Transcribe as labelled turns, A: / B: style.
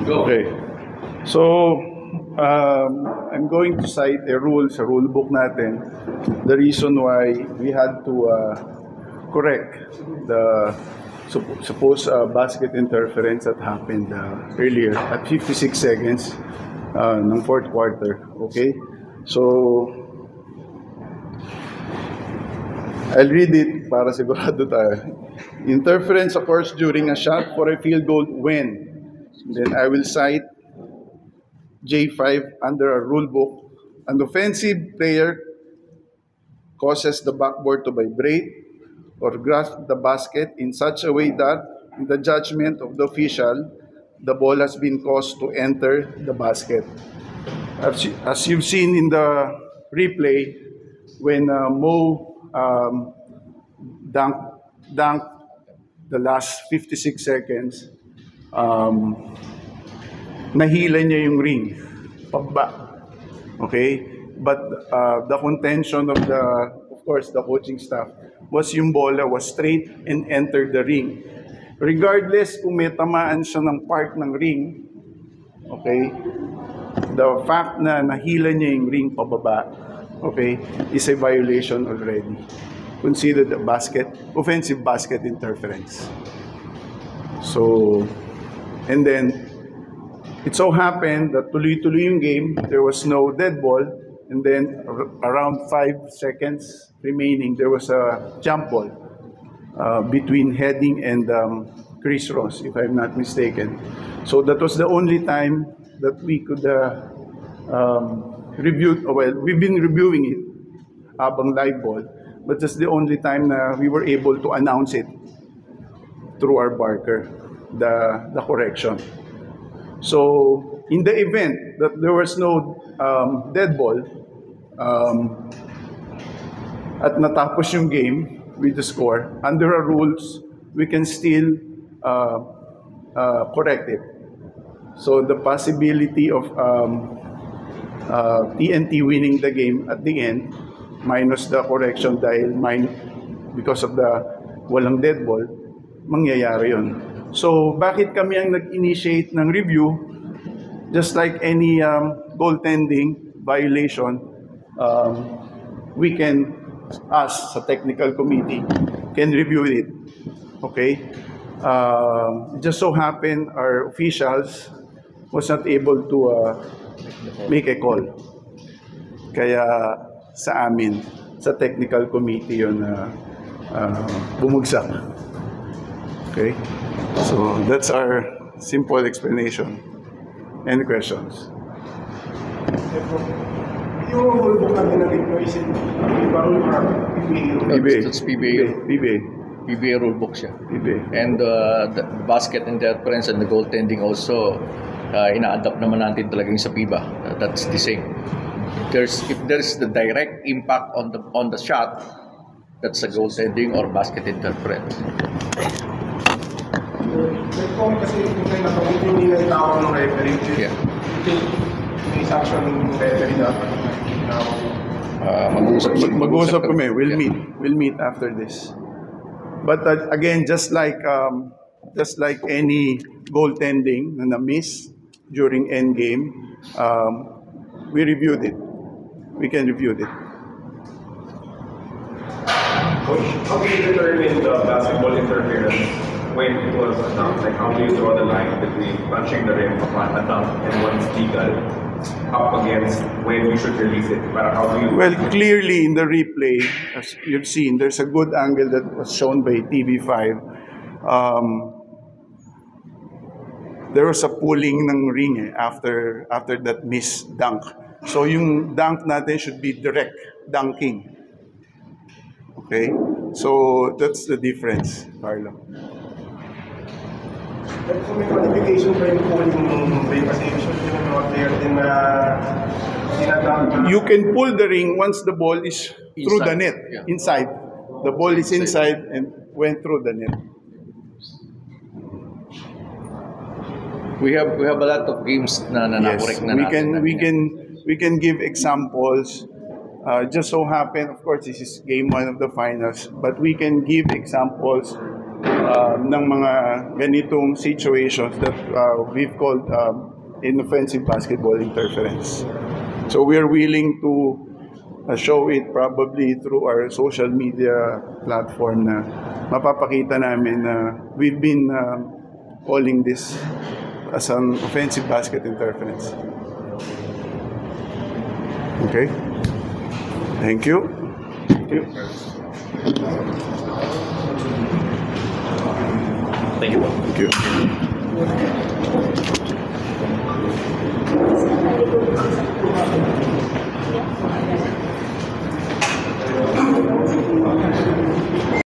A: Okay. So, I'm going to cite a rule sa rule book natin. The reason why we had to correct the supposed basket interference that happened earlier at 56 seconds ng fourth quarter. Okay? So, I'll read it para sigurado tayo. Interference occurs during a shot for a field goal when. Then I will cite J5 under a rule book. An offensive player causes the backboard to vibrate or grasp the basket in such a way that, in the judgment of the official, the ball has been caused to enter the basket. As you've seen in the replay, when Mo dunked the last 56 seconds, nahila niya yung ring, pababa. Okay? But the contention of course, the coaching staff was yung bola was straight and entered the ring. Regardless kung may tamaan siya ng part ng ring, okay, the fact na nahila niya yung ring pababa, okay, is a violation already. Considered a offensive basket interference. So, and then, it so happened that tuloy-tuloy yung game, there was no dead ball, and then around 5 seconds remaining, there was a jump ball between Heading and Chris Ross, if I'm not mistaken. So that was the only time that we could review, well, we've been reviewing it habang live ball, but that's the only time na we were able to announce it through our barker, the correction. So, in the event that there was no dead ball, at natapos yung game with the score, under our rules, we can still correct it. So, the possibility of TNT winning the game at the end, minus the correction dahil because of the walang dead ball, mangyayari yun. So, bakit kami ang nag-initiate ng review? Just like any goaltending violation, we can, us sa technical committee, can review it. Okay? It just so happened our officials was not able to make a call. Kaya sa amin, sa technical committee yun bumugsak. Okay? So, that's our simple explanation. Any questions?
B: Yung rule book natin na dito, is it PBA or PBA?
C: It's PBA. PBA rule book siya.
A: PBA.
C: And the basket interference and the goaltending also, ina-adapt naman natin talagang sa PIBA. That's the same. If there's the direct impact on the shot, that's a goaltending or basket interference.
B: Kung kasi kung napagod yung nila yung tawag ng referee, may sanction ng referee dapat
A: mag-uusap kami. We'll meet after this. But again, just like any goaltending na na-miss during end game, we reviewed it. We can review it.
D: Coach, how do you determine the basketball interference when it was a dunk? Like, how do you draw the line between punching the rim upon a dunk and when it's legal up against when you should release it? But how do you...
A: Well, clearly in the replay, as you've seen, there's a good angle that was shown by TV5. There was a pulling ng ring after that missed dunk. So yung dunk natin should be direct dunking. Okay? So that's the difference, Carlo.
B: But kung may qualification pa yung pulling ng ring, kasi usually yung mga player din na sinadunk.
A: You can pull the ring once the ball is through the net, inside. The ball is inside and went through the net.
C: We have a lot of games na correct na natin.
A: We can give examples. Just so happen, of course, this is game 1 of the finals, but we can give examples ng mga ganitong situations that we've called inoffensive basketball interference. So we are willing to show it probably through our social media platform na mapapakita namin na we've been calling this as an offensive basket interference. Okay? Thank you. Thank you.
C: Thank you.
A: Thank you.